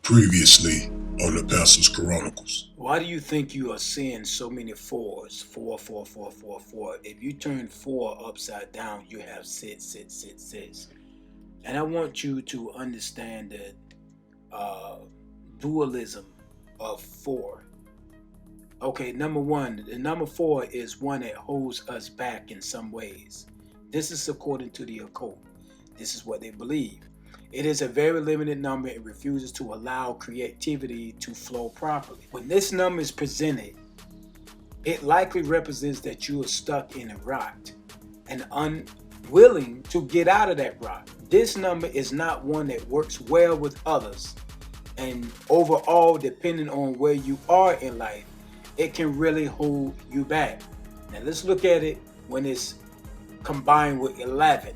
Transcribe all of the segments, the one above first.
Previously on the Pastor's Chronicles. Why do you think you are seeing so many fours? Four, four, four, four, four. If you turn four upside down, you have six, six, six, six. And I want you to understand the dualism of four. Okay, number one, the number four is one that holds us back in some ways. This is according to the occult. This is what they believe. It is a very limited number and refuses to allow creativity to flow properly. When this number is presented, it likely represents that you are stuck in a rut and unwilling to get out of that rut. This number is not one that works well with others, and overall, depending on where you are in life, it can really hold you back. Now let's look at it when it's combined with 11.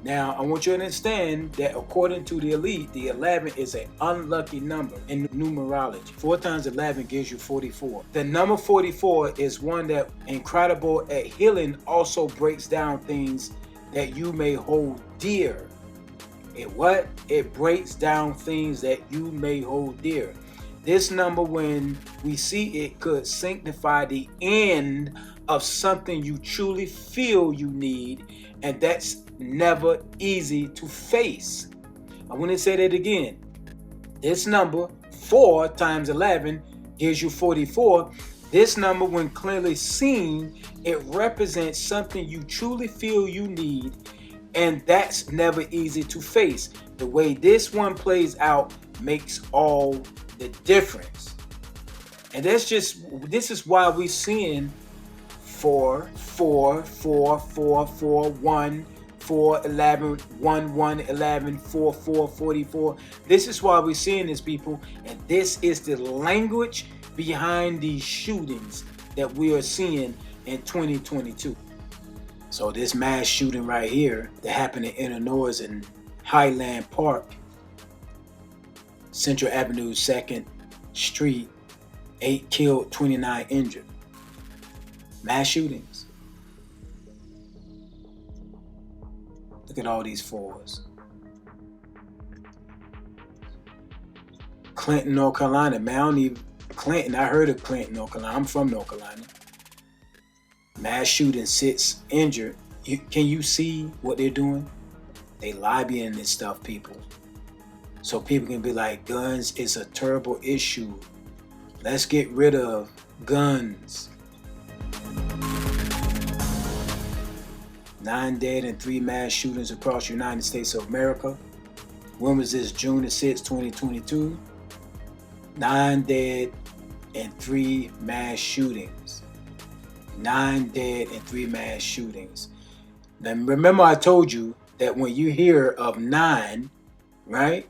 Now, I want you to understand that according to the elite, the 11 is an unlucky number in numerology. 4 times 11 gives you 44. The number 44 is one that incredible at healing, also breaks down things that you may hold dear. It breaks down things that you may hold dear. This number, when we see it, could signify the end of something you truly feel you need, and that's never easy to face. I want to say that again. This number, 4 times 11, gives you 44. This number, when clearly seen, it represents something you truly feel you need, and that's never easy to face. The way this one plays out makes all the difference. And this is why we're seeing 4, 4, 4, 4, 4, 1, 4, 11, 1, 1, 11, 4, 4, 44. This is why we're seeing this, people. And this is the language behind these shootings that we are seeing in 2022. So this mass shooting right here that happened in Illinois in Highland Park, Central Avenue, 2nd Street, 8 killed, 29 injured. Mass shootings. Look at all these fours. Clinton, North Carolina. Man, I heard of Clinton, North Carolina. I'm from North Carolina. Mass shooting, 6 injured. Can you see what they're doing? They lobbying this stuff, people. So people can be like, guns is a terrible issue. Let's get rid of guns. 9 dead and 3 mass shootings across the United States of America. When was this? June 6, 2022. 9 dead and 3 mass shootings. 9 dead and 3 mass shootings. Now remember, I told you that when you hear of 9, right?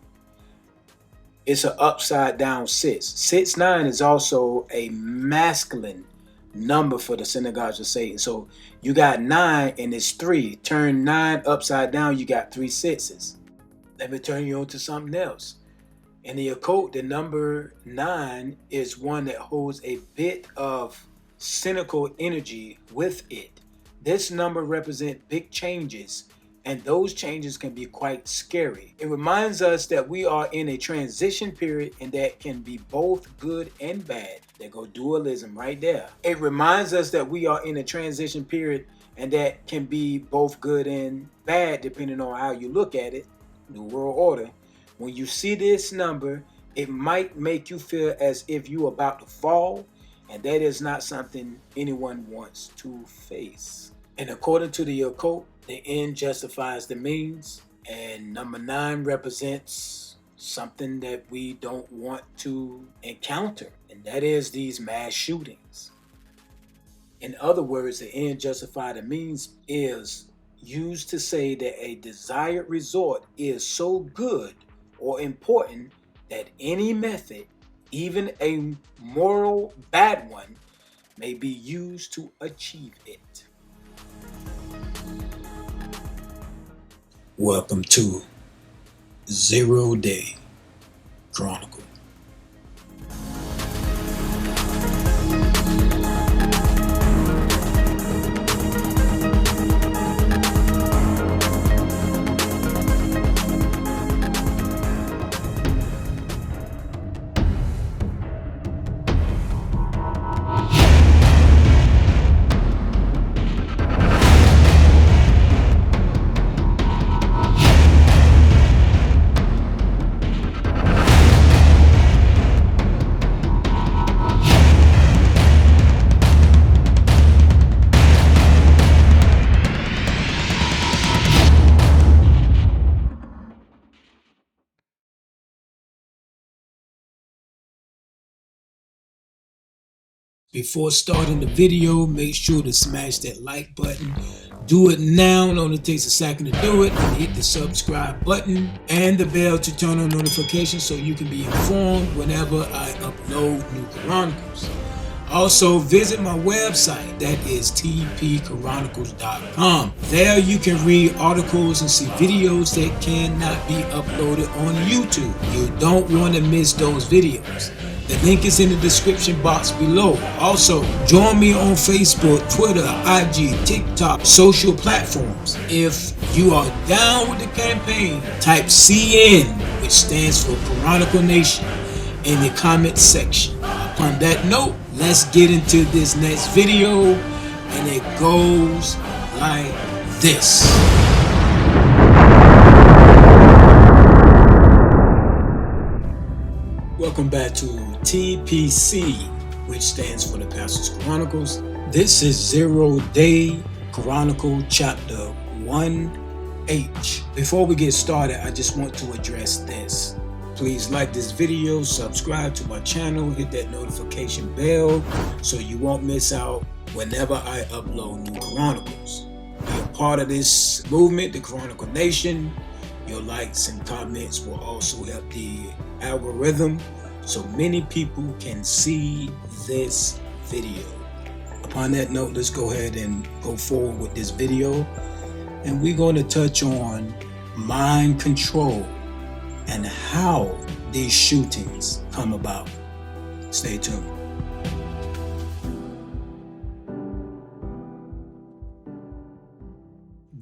It's an upside down 6. 6, 9 is also a masculine number for the synagogues of Satan. So you got 9 and it's 3. Turn 9 upside down, you got 3 6s. Let me turn you on to something else. In the occult, the number 9 is one that holds a bit of cynical energy with it. This number represents big changes, and those changes can be quite scary. It reminds us that we are in a transition period, and that can be both good and bad. There go dualism right there. It reminds us that we are in a transition period, and that can be both good and bad depending on how you look at it. New World Order. When you see this number, it might make you feel as if you're about to fall, and that is not something anyone wants to face. And according to the occult, the end justifies the means, and number 9 represents something that we don't want to encounter, and that is these mass shootings. In other words, the end justifies the means is used to say that a desired result is so good or important that any method, even a moral bad one, may be used to achieve it. Welcome to Zero-Days Chronicle. Before starting the video, make sure to smash that like button. Do it now, it only takes a second to do it. And hit the subscribe button and the bell to turn on notifications so you can be informed whenever I upload new Chronicles. Also, visit my website, that is tpchronicles.com. There you can read articles and see videos that cannot be uploaded on YouTube. You don't want to miss those videos. The link is in the description box below. Also, join me on Facebook, Twitter, IG, TikTok, social platforms. If you are down with the campaign, type CN, which stands for Chronicle Nation, in the comment section. Upon that note, let's get into this next video, and it goes like this. Welcome back to TPC, which stands for the Pastors Chronicles. This is Zero-Day Chronicle Chapter 1H. Before we get started, I just want to address this. Please like this video, subscribe to my channel, hit that notification bell so you won't miss out whenever I upload new Chronicles. Be a part of this movement, the Chronicle Nation. Your likes and comments will also help the algorithm so many people can see this video. Upon that note, let's go ahead and go forward with this video. And we're going to touch on mind control and how these shootings come about. Stay tuned.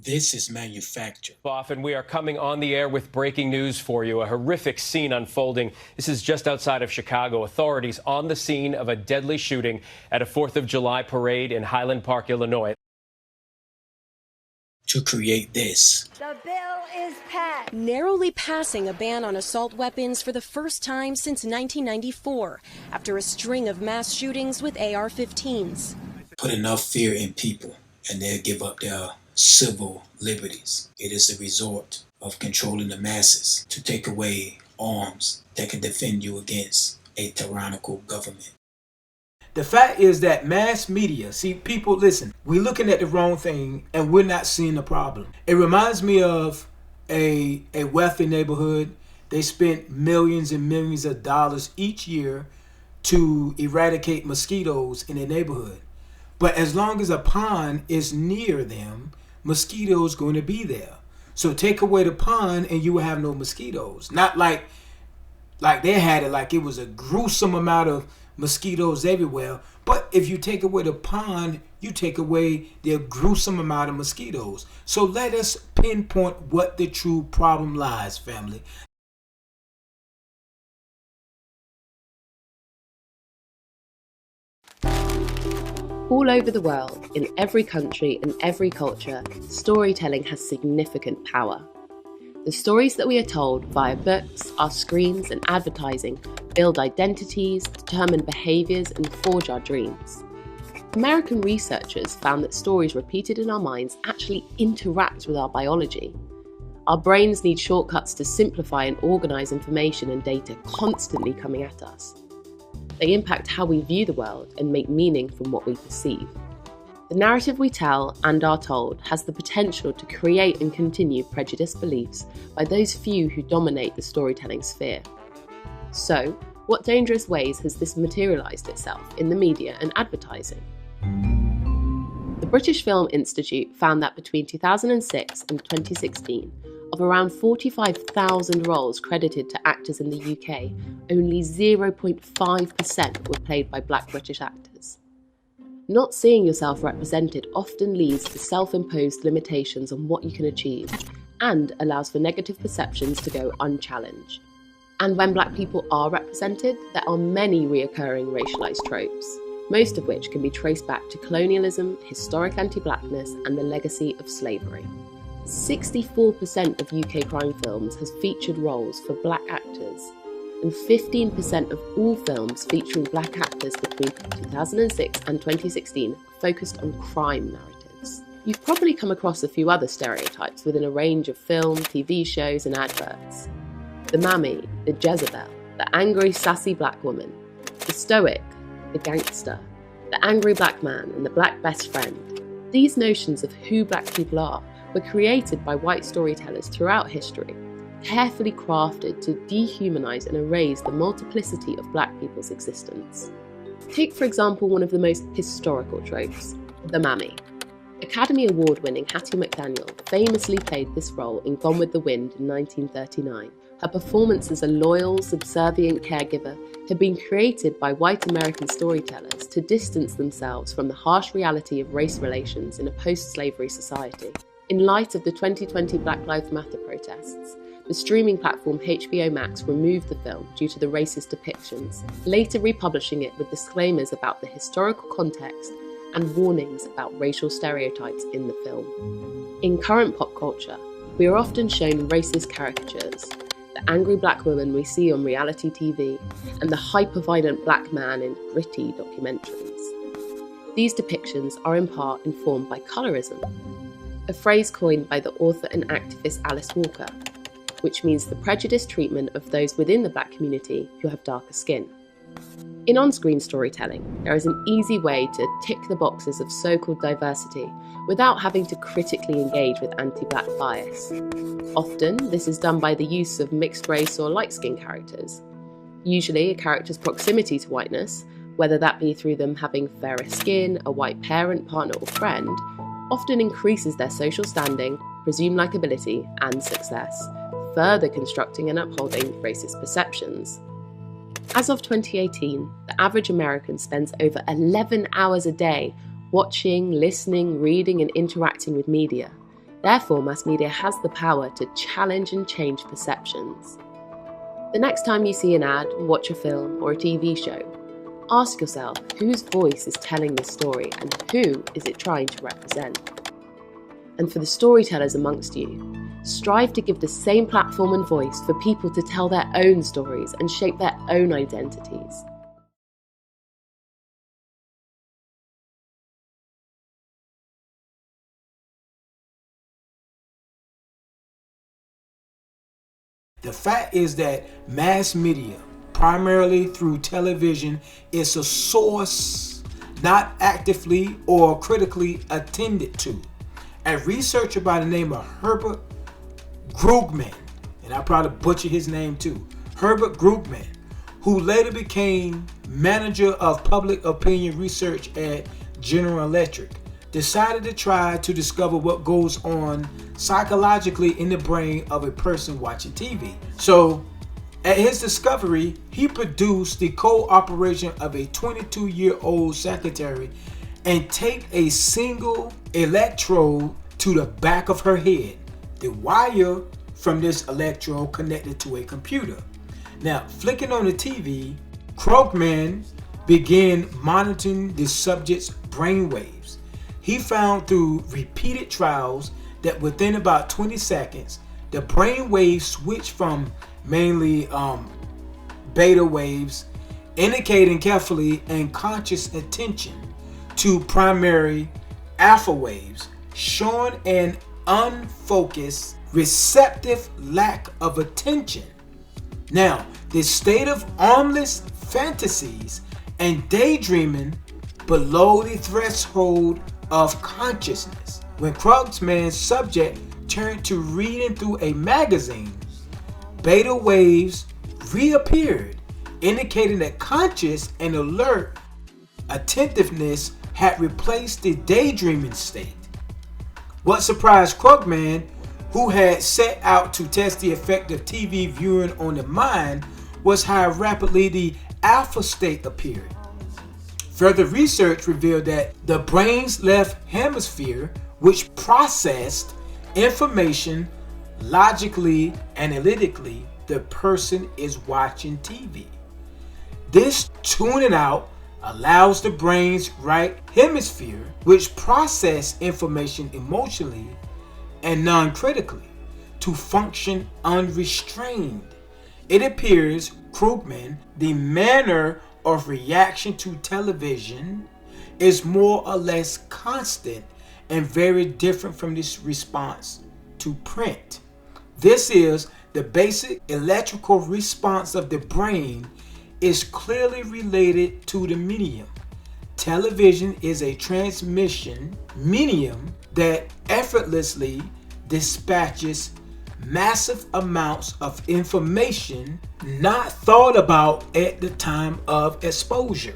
This is manufactured. Often we are coming on the air with breaking news for you. A horrific scene unfolding. This is just outside of Chicago. Authorities on the scene of a deadly shooting at a 4th of July parade in Highland Park, Illinois. To create this. The bill is passed. Narrowly passing a ban on assault weapons for the first time since 1994, after a string of mass shootings with AR-15s. Put enough fear in people, and they'll give up their civil liberties. It is a resort of controlling the masses to take away arms that can defend you against a tyrannical government. The fact is that mass media, see, people, listen, we're looking at the wrong thing and we're not seeing the problem. It reminds me of a wealthy neighborhood. They spent millions and millions of dollars each year to eradicate mosquitoes in their neighborhood. But as long as a pond is near them, mosquitoes going to be there. So take away the pond and you will have no mosquitoes. Not like they had it like it was a gruesome amount of mosquitoes everywhere. But if you take away the pond, you take away the gruesome amount of mosquitoes. So let us pinpoint what the true problem lies, family. All over the world, in every country and every culture, storytelling has significant power. The stories that we are told via books, our screens and advertising build identities, determine behaviours and forge our dreams. American researchers found that stories repeated in our minds actually interact with our biology. Our brains need shortcuts to simplify and organise information and data constantly coming at us. They impact how we view the world and make meaning from what we perceive. The narrative we tell and are told has the potential to create and continue prejudiced beliefs by those few who dominate the storytelling sphere. So, what dangerous ways has this materialised itself in the media and advertising? The British Film Institute found that between 2006 and 2016, of around 45,000 roles credited to actors in the UK, only 0.5% were played by Black British actors. Not seeing yourself represented often leads to self-imposed limitations on what you can achieve and allows for negative perceptions to go unchallenged. And when Black people are represented, there are many reoccurring racialised tropes, most of which can be traced back to colonialism, historic anti-Blackness and the legacy of slavery. 64% of UK crime films has featured roles for Black actors, and 15% of all films featuring Black actors between 2006 and 2016 focused on crime narratives. You've probably come across a few other stereotypes within a range of film, TV shows and adverts. The mammy, the Jezebel, the angry, sassy Black woman, the stoic, the gangster, the angry black man and the black best friend. These notions of who black people are were created by white storytellers throughout history, carefully crafted to dehumanize and erase the multiplicity of black people's existence. Take, for example, one of the most historical tropes, the mammy. Academy Award-winning Hattie McDaniel famously played this role in Gone with the Wind in 1939. Her performance as a loyal, subservient caregiver had been created by white American storytellers to distance themselves from the harsh reality of race relations in a post-slavery society. In light of the 2020 Black Lives Matter protests, the streaming platform HBO Max removed the film due to the racist depictions, later republishing it with disclaimers about the historical context and warnings about racial stereotypes in the film. In current pop culture, we are often shown racist caricatures, the angry black woman we see on reality TV, and the hyper-violent black man in gritty documentaries. These depictions are in part informed by colorism, a phrase coined by the author and activist Alice Walker, which means the prejudiced treatment of those within the black community who have darker skin. In on-screen storytelling, there is an easy way to tick the boxes of so-called diversity without having to critically engage with anti-black bias. Often, this is done by the use of mixed-race or light-skinned characters. Usually, a character's proximity to whiteness, whether that be through them having fairer skin, a white parent, partner or friend, often increases their social standing, presumed likability and success, further constructing and upholding racist perceptions. As of 2018, the average American spends over 11 hours a day watching, listening, reading, and interacting with media. Therefore, mass media has the power to challenge and change perceptions. The next time you see an ad, watch a film, or a TV show, ask yourself whose voice is telling this story and who is it trying to represent. And for the storytellers amongst you, strive to give the same platform and voice for people to tell their own stories and shape their own identities. The fact is that mass media, primarily through television, is a source not actively or critically attended to. A researcher by the name of Herbert Krugman, and I probably butcher his name too, Herbert Krugman, who later became manager of public opinion research at General Electric, decided to try to discover what goes on psychologically in the brain of a person watching TV. So, at his discovery, he produced the cooperation of a 22-year-old secretary and take a single electrode to the back of her head. The wire from this electrode connected to a computer. Now, flicking on the TV, Krugman began monitoring the subject's brainwaves. He found through repeated trials that within about 20 seconds, the brainwaves switched from mainly beta waves, indicating carefully and conscious attention, to primary alpha waves, showing an unfocused, receptive lack of attention. Now, this state of armless fantasies and daydreaming below the threshold of consciousness. When Krugman's subject turned to reading through a magazine, beta waves reappeared, indicating that conscious and alert attentiveness had replaced the daydreaming state. What surprised Krugman, who had set out to test the effect of TV viewing on the mind, was how rapidly the alpha state appeared. Further research revealed that the brain's left hemisphere, which processed information logically, analytically, the person is watching TV. This tuning out allows the brain's right hemisphere, which processes information emotionally and non-critically, to function unrestrained. It appears, Krugman, the manner of reaction to television is more or less constant and very different from this response to print. This is the basic electrical response of the brain is clearly related to the medium. Television is a transmission medium that effortlessly dispatches massive amounts of information not thought about at the time of exposure.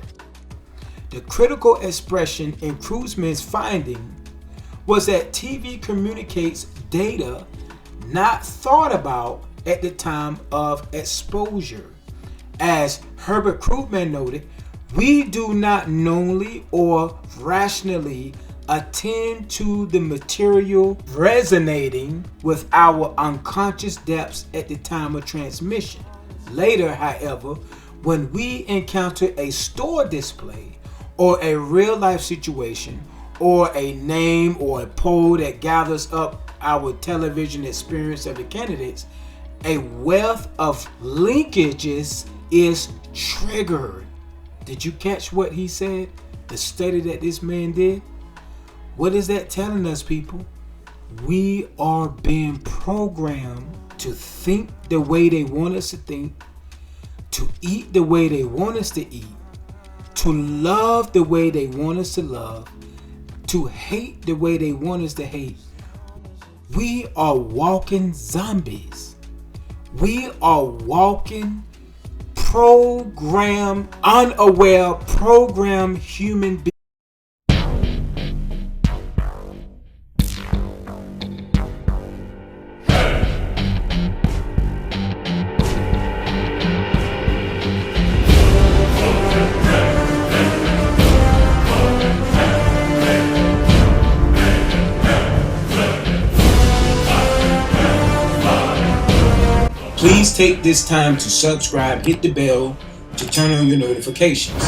The critical expression in Krugman's finding was that TV communicates data not thought about at the time of exposure. As Herbert Krugman noted, we do not knowingly or rationally attend to the material resonating with our unconscious depths at the time of transmission. Later, however, when we encounter a store display or a real life situation or a name or a poll that gathers up our television experience of the candidates, a wealth of linkages is triggered. Did you catch what he said? The study that this man did? What is that telling us, people? We are being programmed to think the way they want us to think, to eat the way they want us to eat, to love the way they want us to love, to hate the way they want us to hate. We are walking zombies. We are walking programmed, unaware, programmed human beings. Please take this time to subscribe, hit the bell to turn on your notifications.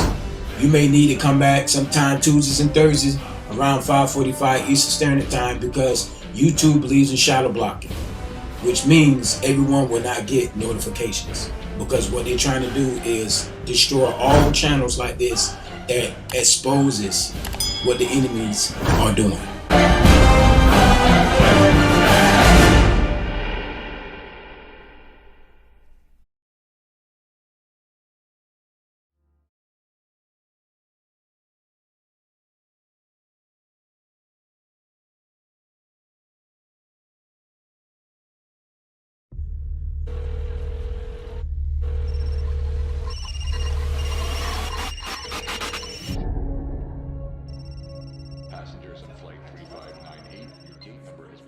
You may need to come back sometime Tuesdays and Thursdays around 5:45 Eastern Standard Time because YouTube believes in shadow blocking, which means everyone will not get notifications because what they're trying to do is destroy all channels like this that exposes what the enemies are doing.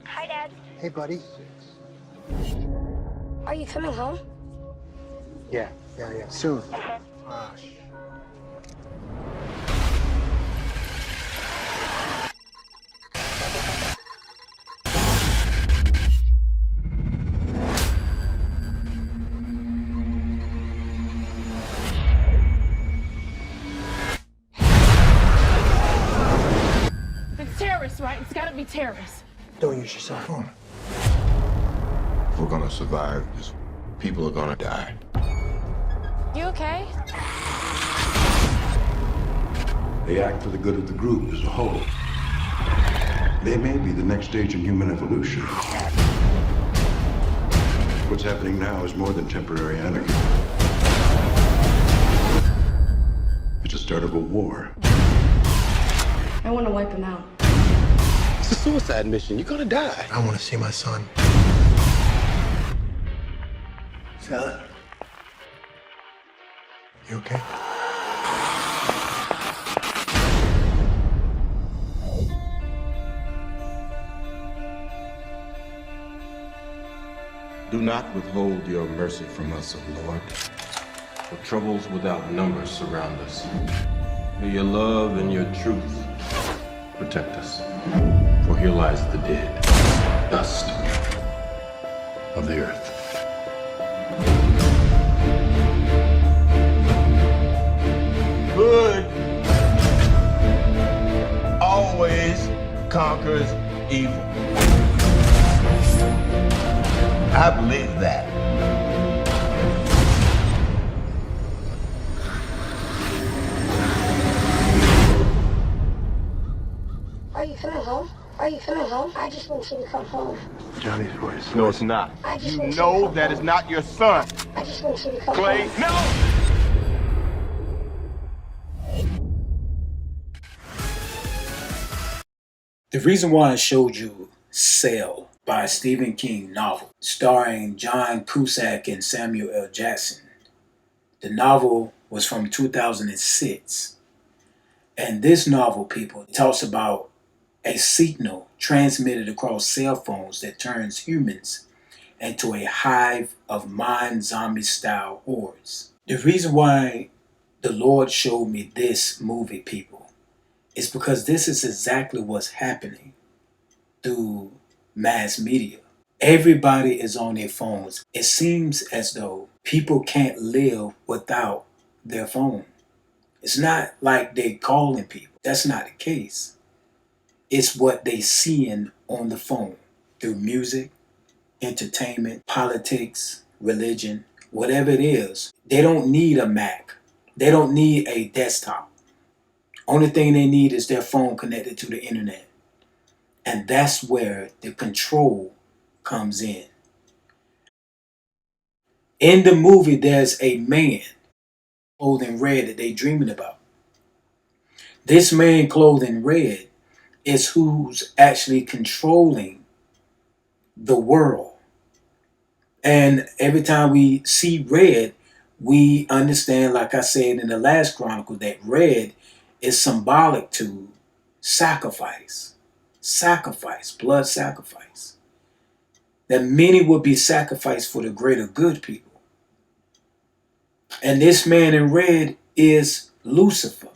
Hi, Dad. Hey, buddy. Are you coming home? Yeah. Soon. Gosh. It's terrorists, right? It's gotta be terrorists. Don't use your cell phone. If we're gonna survive this, people are gonna die. You okay? They act for the good of the group as a whole. They may be the next stage in human evolution. What's happening now is more than temporary anarchy. It's the start of a war. I want to wipe him out. It's a suicide mission. You're gonna die. I want to see my son. Son. You okay? Do not withhold your mercy from us, O Lord. For troubles without number surround us. May your love and your truth protect us. For here lies the dead, dust of the earth. Good always conquers evil. I believe that. Are you coming home? Are you coming home? I just want you to come home. Johnny's voice. No, it's not. I just You want know you to come that home. is not your son. I just want you to come Clay, home. no! The reason why I showed you Cell by Stephen King novel, starring John Cusack and Samuel L. Jackson. The novel was from 2006. And this novel, people, talks about a signal transmitted across cell phones that turns humans into a hive of mind zombie-style hordes. The reason why the Lord showed me this movie, people, is because this is exactly what's happening through mass media. Everybody is on their phones. It seems as though people can't live without their phone. It's not like they're calling people. That's not the case. It's what they seeing on the phone through music, entertainment, politics, religion, whatever it is. They don't need a Mac. They don't need a desktop. Only thing they need is their phone connected to the internet. And that's where the control comes in. In the movie, there's a man clothed in red that they dreaming about. This man clothed in red is who's actually controlling the world. And every time we see red, we understand, like I said in the last chronicle, that red is symbolic to sacrifice. Sacrifice, blood sacrifice. That many will be sacrificed for the greater good, people. And this man in red is Lucifer.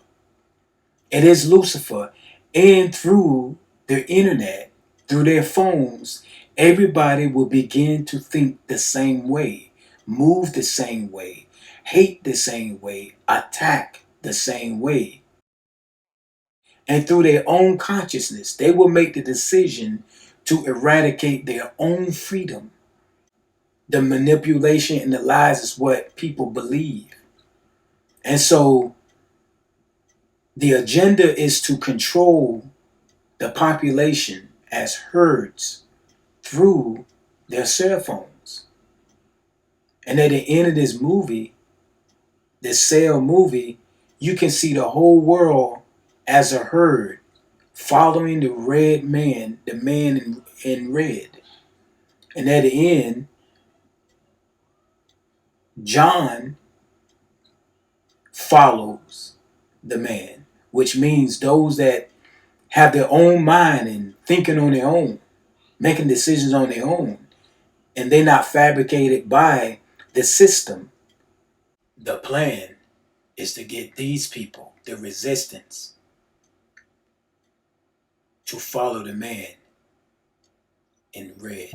It is Lucifer. And through the internet, through their phones, everybody will begin to think the same way, move the same way, hate the same way, attack the same way. And through their own consciousness, they will make the decision to eradicate their own freedom. The manipulation and the lies is what people believe. And so the agenda is to control the population as herds through their cell phones. And at the end of this movie, this Cell movie, you can see the whole world as a herd following the red man, the man in red. And at the end, John follows the man, which means those that have their own mind and thinking on their own, making decisions on their own, and they're not fabricated by the system. The plan is to get these people, the resistance, to follow the man in red.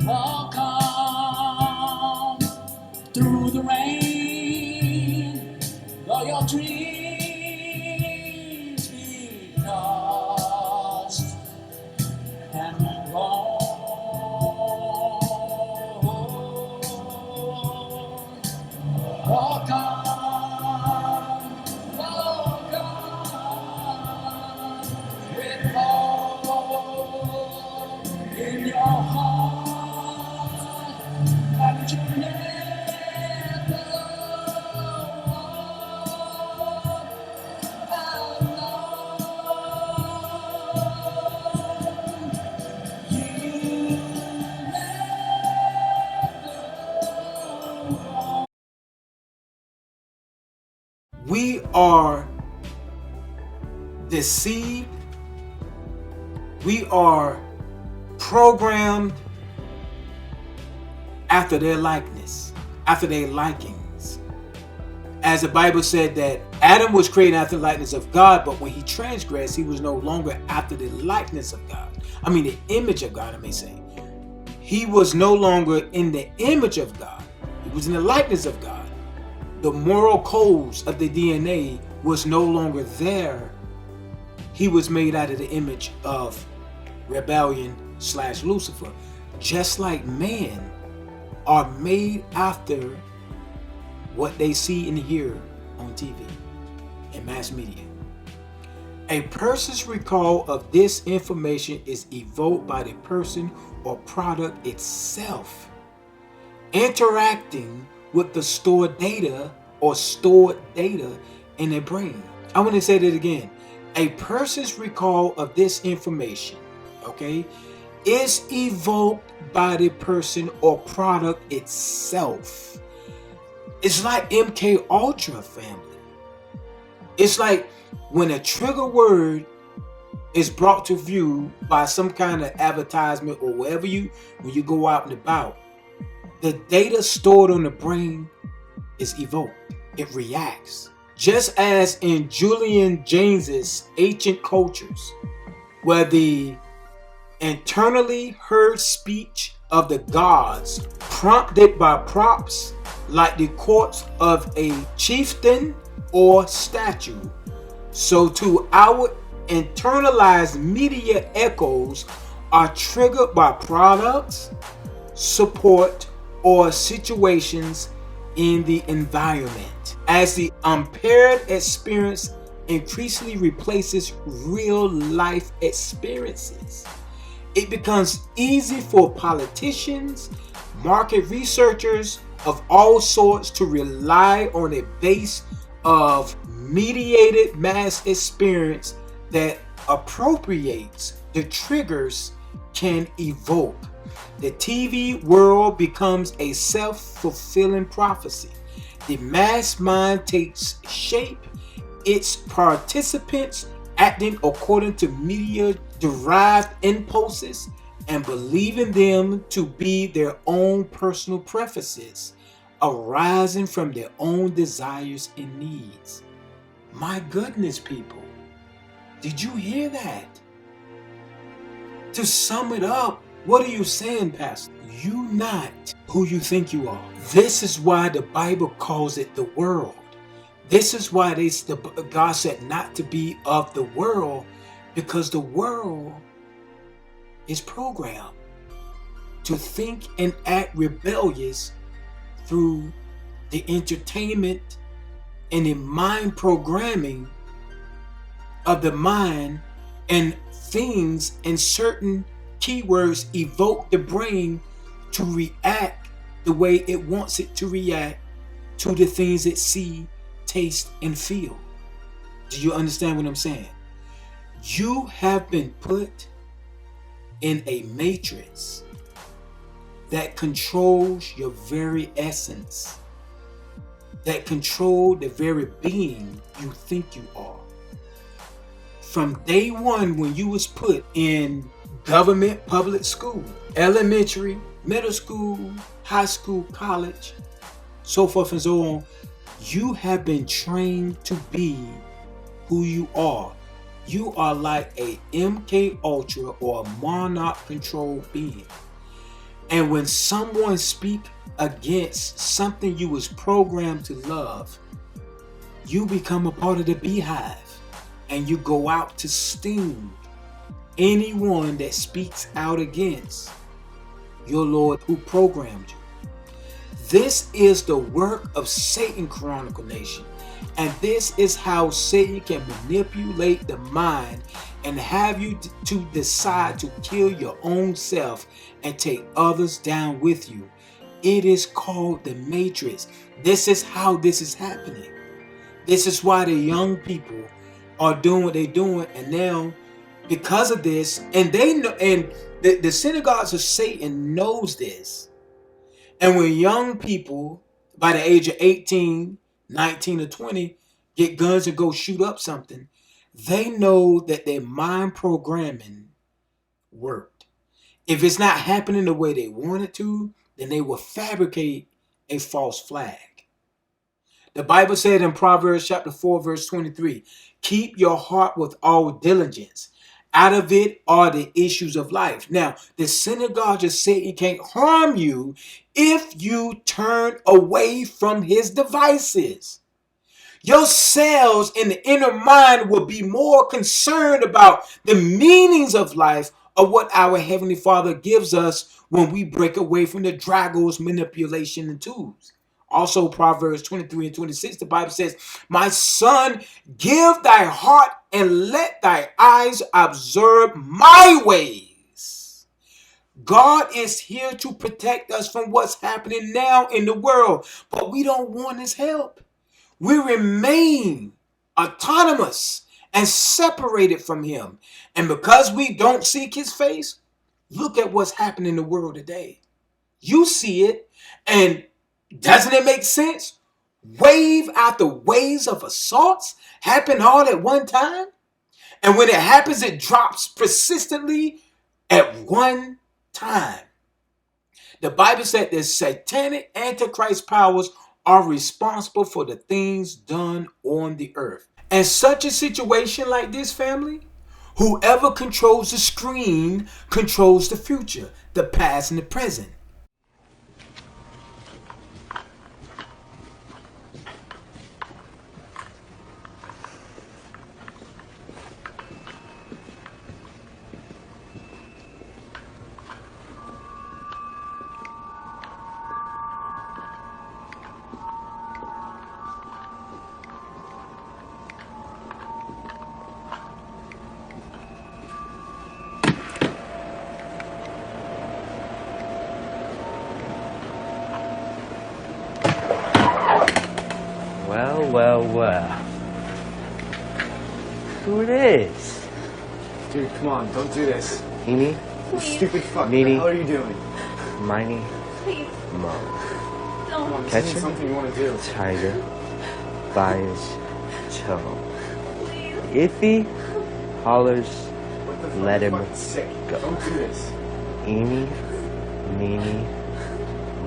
Walk on through the rain, though your dreams be lost and wrong. Walk on, with hope in your heart, and you never walk We are deceived. We are programmed after their likeness, after their likings. As the Bible said that Adam was created after the likeness of God, but when he transgressed, he was no longer after the likeness of God. I mean, the image of God, I may say. He was no longer in the image of God. He was in the likeness of God. The moral codes of the DNA was no longer there. He was made out of the image of rebellion / Lucifer. Just like man are made after what they see and hear on TV and mass media. A person's recall of this information is evoked by the person or product itself, interacting with the stored data in their brain. I want to say that again. A person's recall of this information, okay, is evoked by the person or product itself. It's like MK Ultra, family. It's like when a trigger word is brought to view by some kind of advertisement or when you go out and about, the data stored on the brain is evoked. It reacts. Just as in Julian James's Ancient Cultures, where the internally heard speech of the gods prompted by props like the corpse of a chieftain or statue, so too our internalized media echoes are triggered by products, support, or situations in the environment. As the impaired experience increasingly replaces real life experiences, it becomes easy for politicians, market researchers of all sorts to rely on a base of mediated mass experience that appropriates the triggers can evoke. The TV world becomes a self-fulfilling prophecy. The mass mind takes shape, its participants acting according to media-derived impulses and believing them to be their own personal preferences, arising from their own desires and needs. My goodness, people. Did you hear that? To sum it up, what are you saying, Pastor? You not who you think you are. This is why the Bible calls it the world. This is why God said not to be of the world, because the world is programmed to think and act rebellious through the entertainment and the mind programming of the mind, and things and certain keywords evoke the brain to react the way it wants it to react to the things it see, taste, and feel. Do you understand what I'm saying? You have been put in a matrix that controls your very essence, that control the very being you think you are. From day one, when you was put in government public school, elementary, middle school, high school, college, so forth and so on, you have been trained to be who you are. You are like a MK Ultra or a monarch controlled being. And when someone speak against something you was programmed to love, you become a part of the beehive and you go out to sting anyone that speaks out against your Lord who programmed you. This is the work of Satan, Chronicle Nation. And this is how Satan can manipulate the mind and have you to decide to kill your own self and take others down with you. It is called the Matrix. This is how this is happening. This is why the young people are doing what they're doing. And now, because of this, and they know, and the synagogues of Satan knows this. And when young people, by the age of 18, 19 or 20, get guns and go shoot up something, they know that their mind programming worked. If it's not happening the way they want it to, then they will fabricate a false flag. The Bible said in Proverbs chapter 4, verse 23, keep your heart with all diligence. Out of it are the issues of life. Now, the synagogue just said he can't harm you if you turn away from his devices. Your cells in the inner mind will be more concerned about the meanings of life of what our Heavenly Father gives us when we break away from the draggles, manipulation, and tools. Also, Proverbs 23 and 26, the Bible says, my son, give thy heart and let thy eyes observe my ways. God is here to protect us from what's happening now in the world, but we don't want his help. We remain autonomous and separated from him. And because we don't seek his face, look at what's happening in the world today. You see it, and doesn't it make sense? Wave after waves of assaults happen all at one time. And when it happens, it drops persistently at one time. The Bible said that satanic antichrist powers are responsible for the things done on the earth. And such a situation like this, family, whoever controls the screen controls the future, the past and the present. Well. Who it is? Dude, come on, don't do this. Eeny? You stupid fuck. Meeny? What the hell are you doing? Miny? Please. Mo. Don't. Come on, this Catch isn't him? something you want to do. Tiger. By his toe. Please. If he hollers, What the fuck? let You're him fucking sick. go. Don't do this. Eeny, meeny,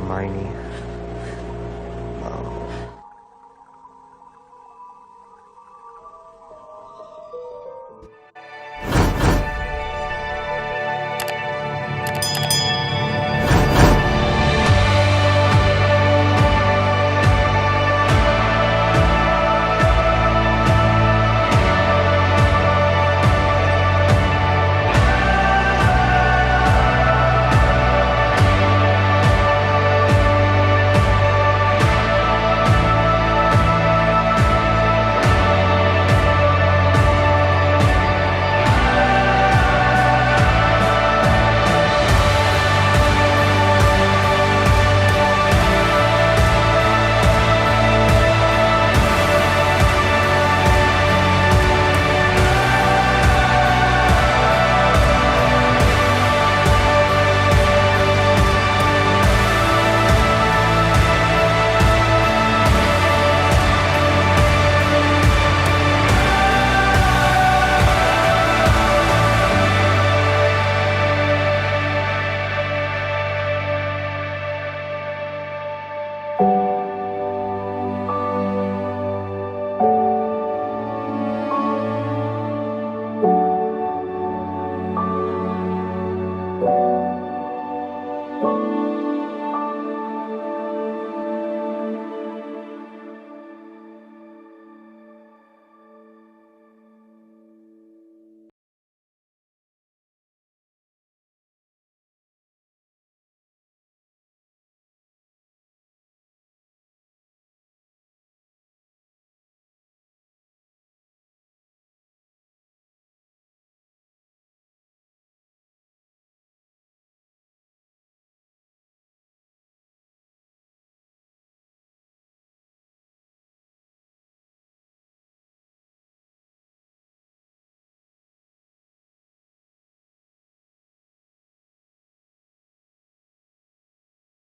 miny,